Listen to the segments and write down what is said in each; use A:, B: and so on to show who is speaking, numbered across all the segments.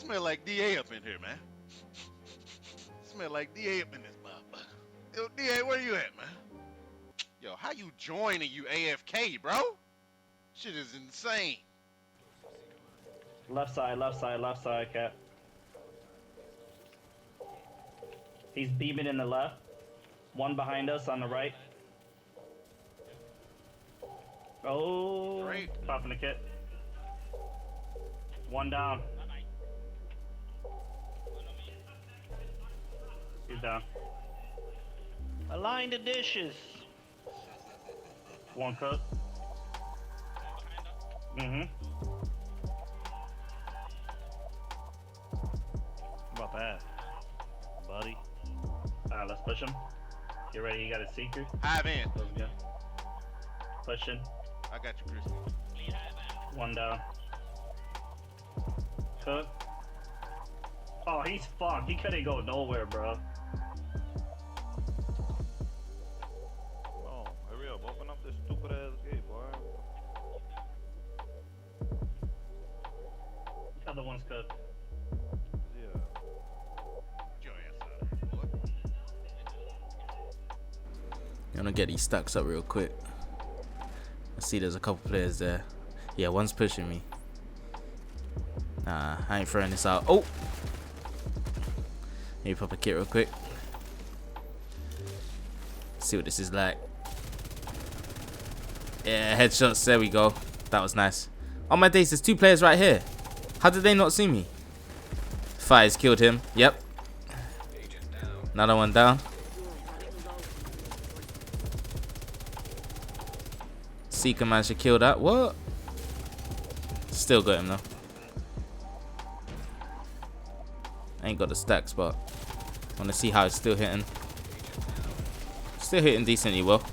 A: Smell like DA up in here, man. Smell like DA up in this motherfucker. Yo, DA, where you at, man? Yo, how you join and you AFK, bro? Shit is insane.
B: Left side, Cap. He's beaming in the left. One behind us on the right. Oh,
A: Great.
B: popping the kit. One down. He's down.
C: Align the dishes.
B: One cook.
C: How about that, buddy?
B: Alright, let's push him. Get ready, you got a seeker.
A: Hive in.
B: Let's go. Pushing.
A: I got you, Chris.
B: One down. Cook. Oh, he's fucked. He couldn't go nowhere, bro.
D: Oh, hurry up. Open up this stupid ass gate, boy.
B: The other one's cooked.
D: Yeah.
A: Get your ass out of here, boy.
E: I'm gonna get these stacks up real quick. I see there's a couple players there. Yeah, one's pushing me. Nah, I ain't throwing this out. Oh! Let me pop a kit real quick. See what this is like. Yeah, headshots. There we go. That was nice. On my days, there's two players right here. How did they not see me? Fires killed him. Yep. Another one down. Seeker managed to kill that. What? Still got him though. I ain't got the stacks, but I want to see how it's still hitting. Still hitting decently well.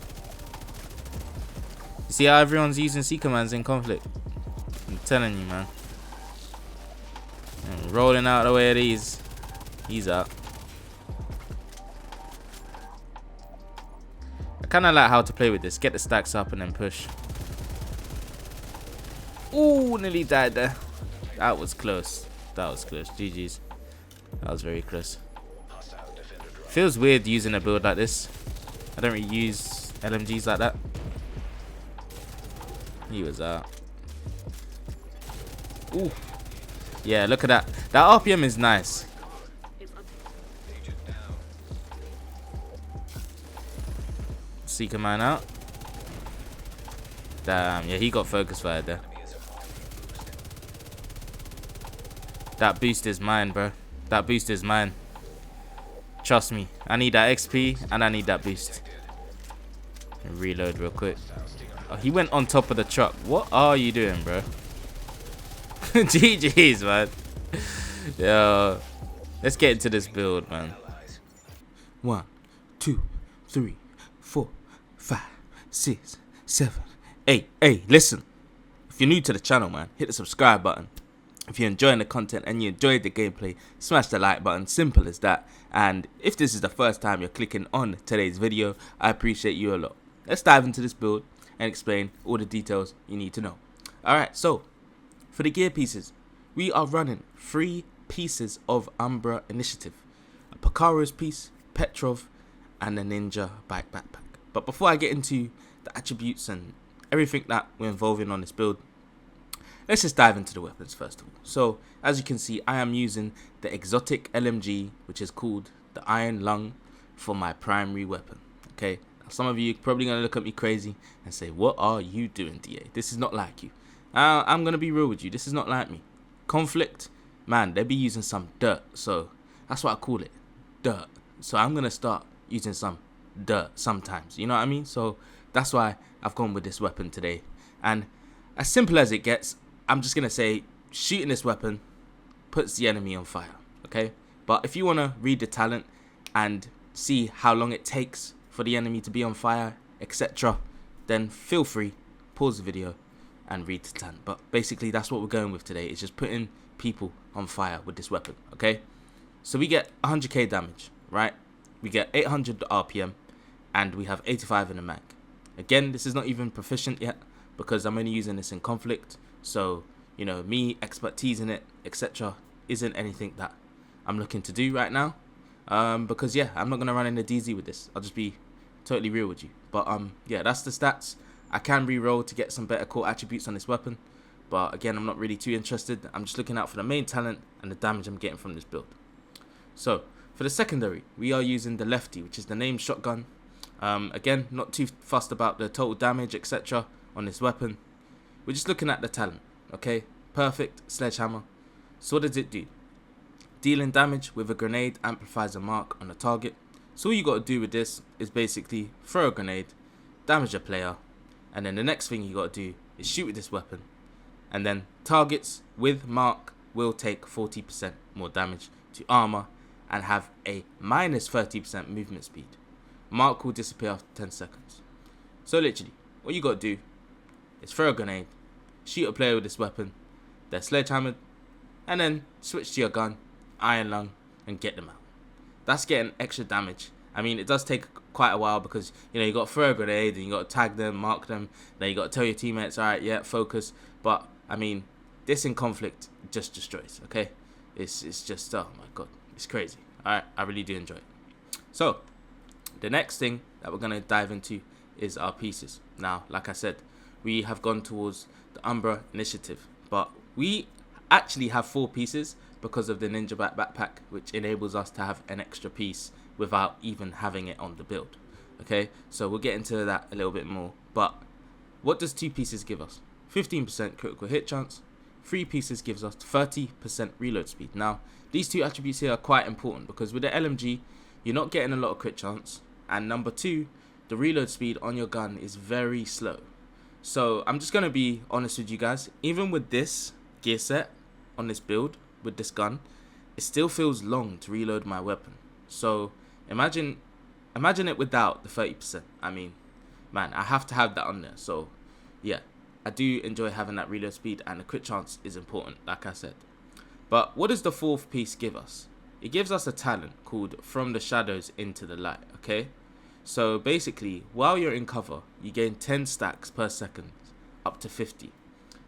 E: You see how everyone's using Seeker Mans in conflict? I'm telling you, man. And rolling out the way of these. He's out. I kind of like how to play with this. Get the stacks up and then push. Ooh, nearly died there. That was close. That was close. GG's. That was very close. Feels weird using a build like this. I don't really use LMGs like that. He was out. Ooh. Yeah, look at that. That RPM is nice. Seeker man out. Damn, yeah, he got focus fired there. That boost is mine, bro. That boost is mine. Trust me. I need that XP and I need that boost. Reload real quick. Oh, he went on top of the truck. What are you doing, bro? GG's, man. Yo. Let's get into this build, man. 1, 2, 3, 4, 5, 6, 7, 8. Hey, listen. If you're new to the channel, man, hit the subscribe button. If you're enjoying the content and you enjoyed the gameplay, smash the like button. Simple as that. And if this is the first time you're clicking on today's video, I appreciate you a lot. Let's dive into this build and explain all the details you need to know. Alright, so for the gear pieces, we are running 3 pieces of Umbra Initiative. A Pakaro's piece, Petrov, and a Ninja bike backpack. But before I get into the attributes and everything that we're involving on this build, let's just dive into the weapons first of all. So, as you can see, I am using the exotic LMG, which is called the Iron Lung, for my primary weapon. Okay, now, some of you are probably going to look at me crazy and say, what are you doing, DA? This is not like you. I'm going to be real with you. This is not like me. Conflict, man, they be using some dirt. So, that's what I call it. Dirt. So, I'm going to start using some dirt sometimes. You know what I mean? So, that's why I've gone with this weapon today. And as simple as it gets, I'm just going to say shooting this weapon puts the enemy on fire, okay? But if you want to read the talent and see how long it takes for the enemy to be on fire, etc., then feel free, pause the video and read the talent. But basically, that's what we're going with today. It's just putting people on fire with this weapon, okay? So we get 100k damage, right? We get 800 RPM and we have 85 in the mag. Again, this is not even proficient yet because I'm only using this in conflict. So, you know, me expertising it, etc., isn't anything that I'm looking to do right now. Because yeah, I'm not gonna run in the DZ with this. I'll just be totally real with you. But yeah, that's the stats. I can re-roll to get some better core attributes on this weapon, but again, I'm not really too interested. I'm just looking out for the main talent and the damage I'm getting from this build. So for the secondary, we are using the lefty, which is the named shotgun. Again, not too fussed about the total damage, etc. on this weapon. We're just looking at the talent. Okay, perfect sledgehammer. So what does it do? Dealing damage with a grenade amplifies a mark on the target. So all you got to do with this is basically throw a grenade, damage a player, and then the next thing you got to do is shoot with this weapon. And then targets with mark will take 40% more damage to armor and have a minus 30% movement speed. Mark will disappear after 10 seconds. So literally, what you got to do is throw a grenade, shoot a player with this weapon, they're sledgehammered, and then switch to your gun, Iron Lung, and get them out. That's getting extra damage. I mean, it does take quite a while because, you know, you got to throw a grenade and you got to tag them, mark them, then you got to tell your teammates, alright, yeah, focus. But, I mean, this in conflict just destroys, okay? It's just, oh my god, it's crazy. Alright, I really do enjoy it. So, the next thing that we're going to dive into is our pieces. Now, like I said, we have gone towards the Umbra initiative, but we actually have 4 pieces because of the Ninja backpack, which enables us to have an extra piece without even having it on the build. Okay, so we'll get into that a little bit more. But what does 2 pieces give us? 15% critical hit chance. 3 pieces gives us 30% reload speed. Now, these 2 attributes here are quite important because with the LMG, you're not getting a lot of crit chance. And number 2, the reload speed on your gun is very slow. So I'm just going to be honest with you guys. Even with this gear set on this build, with this gun, it still feels long to reload my weapon. So imagine it without the 30%. I mean, man, I have to have that on there. So yeah, I do enjoy having that reload speed, and the crit chance is important, like I said. But what does the 4th piece give us? It gives us a talent called From the Shadows into the Light. Okay, so basically, while you're in cover, you gain 10 stacks per second, up to 50.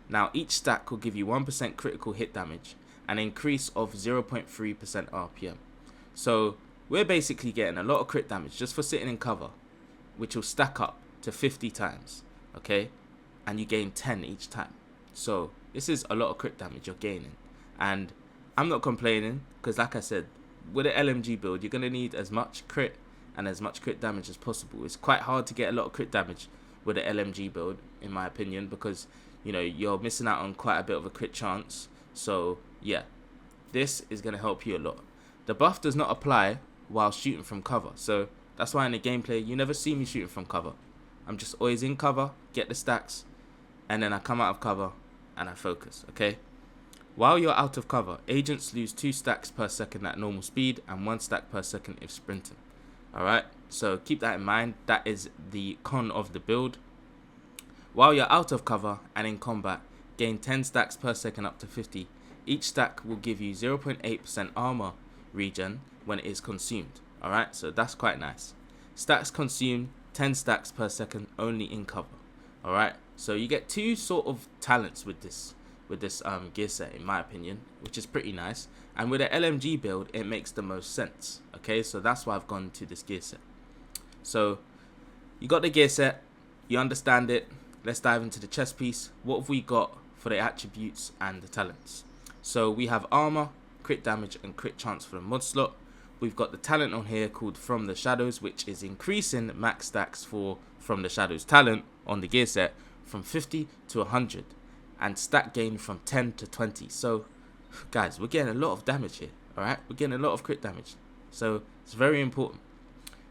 E: Now each stack will give you 1% critical hit damage, an increase of 0.3% RPM. So we're basically getting a lot of crit damage just for sitting in cover, which will stack up to 50 times, okay? And you gain 10 each time. So this is a lot of crit damage you're gaining. And I'm not complaining, because like I said, with an LMG build, you're going to need as much crit and as much crit damage as possible. It's quite hard to get a lot of crit damage with an LMG build, in my opinion, because, you know, you're missing out on quite a bit of a crit chance. So yeah, this is going to help you a lot. The buff does not apply while shooting from cover, so that's why in the gameplay you never see me shooting from cover. I'm just always in cover, get the stacks, and then I come out of cover and I focus, okay? While you're out of cover, agents lose 2 stacks per second at normal speed and 1 stack per second if sprinting. Alright, so keep that in mind. That is the con of the build. While you're out of cover and in combat, gain 10 stacks per second up to 50. Each stack will give you 0.8% armor regen when it is consumed. Alright, so that's quite nice. Stacks consume 10 stacks per second only in cover. Alright, so you get 2 sort of talents with this gear set, in my opinion, which is pretty nice. And with an LMG build, it makes the most sense. Okay, so that's why I've gone to this gear set. So you got the gear set, you understand it. Let's dive into the chest piece. What have we got for the attributes and the talents? So we have armor, crit damage, and crit chance for the mod slot. We've got the talent on here called From the Shadows, which is increasing max stacks for From the Shadows talent on the gear set from 50 to 100, and stack gain from 10 to 20. So guys, we're getting a lot of damage here. Alright, we're getting a lot of crit damage, so it's very important.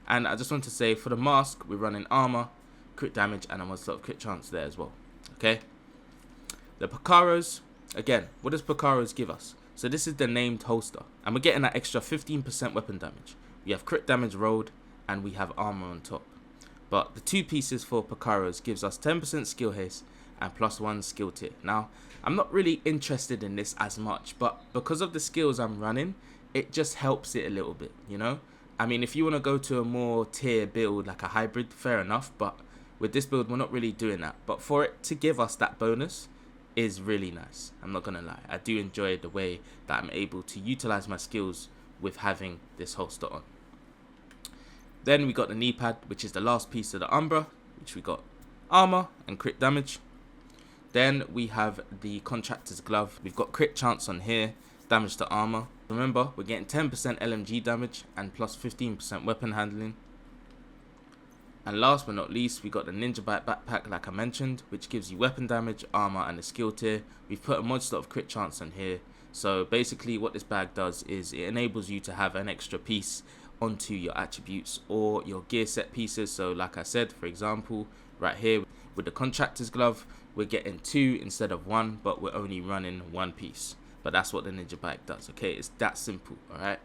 E: And I just want to say, for the mask, we're running armor, crit damage, and a mod slot crit chance there as well. Okay, the Picaros, again, what does Picaros give us? So this is the named holster, and we're getting that extra 15% weapon damage. We have crit damage rolled, and we have armor on top. But the 2 pieces for Picaros gives us 10% skill haste and +1 skill tier. Now, I'm not really interested in this as much, but because of the skills I'm running, it just helps it a little bit, you know? I mean, if you want to go to a more tier build, like a hybrid, fair enough, but with this build, we're not really doing that. But for it to give us that bonus, is really nice. I'm not gonna lie. I do enjoy the way that I'm able to utilize my skills with having this holster on. Then we got the knee pad, which is the last piece of the Umbra, which we got armor and crit damage. Then we have the contractor's glove. We've got crit chance on here, damage to armor. Remember, we're getting 10% LMG damage and plus 15% weapon handling. And last but not least, we got the Ninja Bite backpack, like I mentioned, which gives you weapon damage, armor, and a skill tier. We've put a mod slot of crit chance on here. So basically what this bag does is it enables you to have an extra piece onto your attributes or your gear set pieces. So like I said, for example, right here with the contractor's glove, we're getting 2 instead of 1, but we're only running 1 piece. But that's what the Ninja Bike does, okay? It's that simple, alright?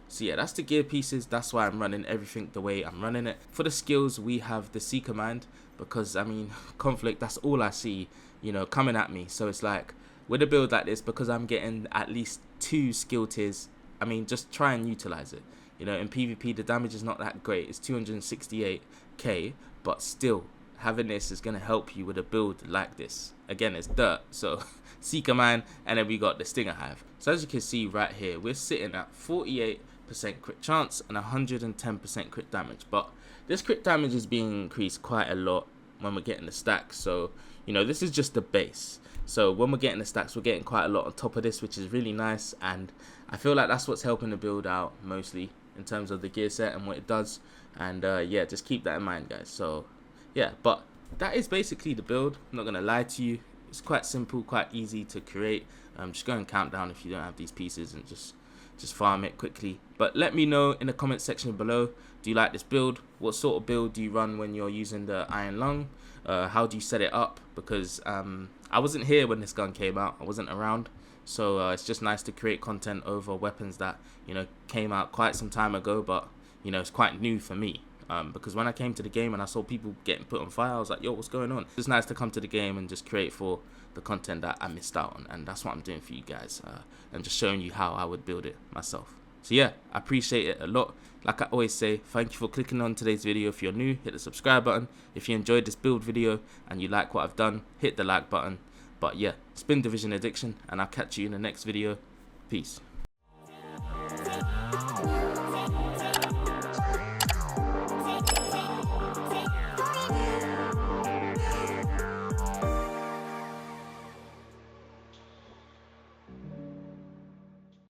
E: So yeah, that's the gear pieces. That's why I'm running everything the way I'm running it. For the skills, we have the Seeker Mind, because I mean, conflict, that's all I see, you know, coming at me. So it's like, with a build like this, because I'm getting at least 2 skill tiers, I mean, just try and utilize it. You know, in PvP, the damage is not that great. It's 268k, but still, having this is going to help you with a build like this. Again, it's dirt, so Seeker Mind, and then we got the Stinger Hive. So as you can see right here, we're sitting at 48% crit chance and 110% crit damage. But this crit damage is being increased quite a lot when we're getting the stacks. So, you know, this is just the base. So when we're getting the stacks, we're getting quite a lot on top of this, which is really nice. And I feel like that's what's helping the build out mostly in terms of the gear set and what it does. And yeah, just keep that in mind, guys. So yeah, but that is basically the build. I'm not going to lie to you. It's quite simple, quite easy to create. Just go and count down if you don't have these pieces and just farm it quickly. But let me know in the comment section below, do you like this build? What sort of build do you run when you're using the Iron Lung? How do you set it up? Because I wasn't here when this gun came out. I wasn't around. So it's just nice to create content over weapons that, you know, came out quite some time ago, but, you know, it's quite new for me. Because when I came to the game and I saw people getting put on fire, I was like, yo, what's going on? It's nice to come to the game and just create for the content that I missed out on. And that's what I'm doing for you guys. And just showing you how I would build it myself. So yeah, I appreciate it a lot. Like I always say, thank you for clicking on today's video. If you're new, hit the subscribe button. If you enjoyed this build video and you like what I've done, hit the like button. But yeah, it's been Division Addiction, and I'll catch you in the next video. Peace.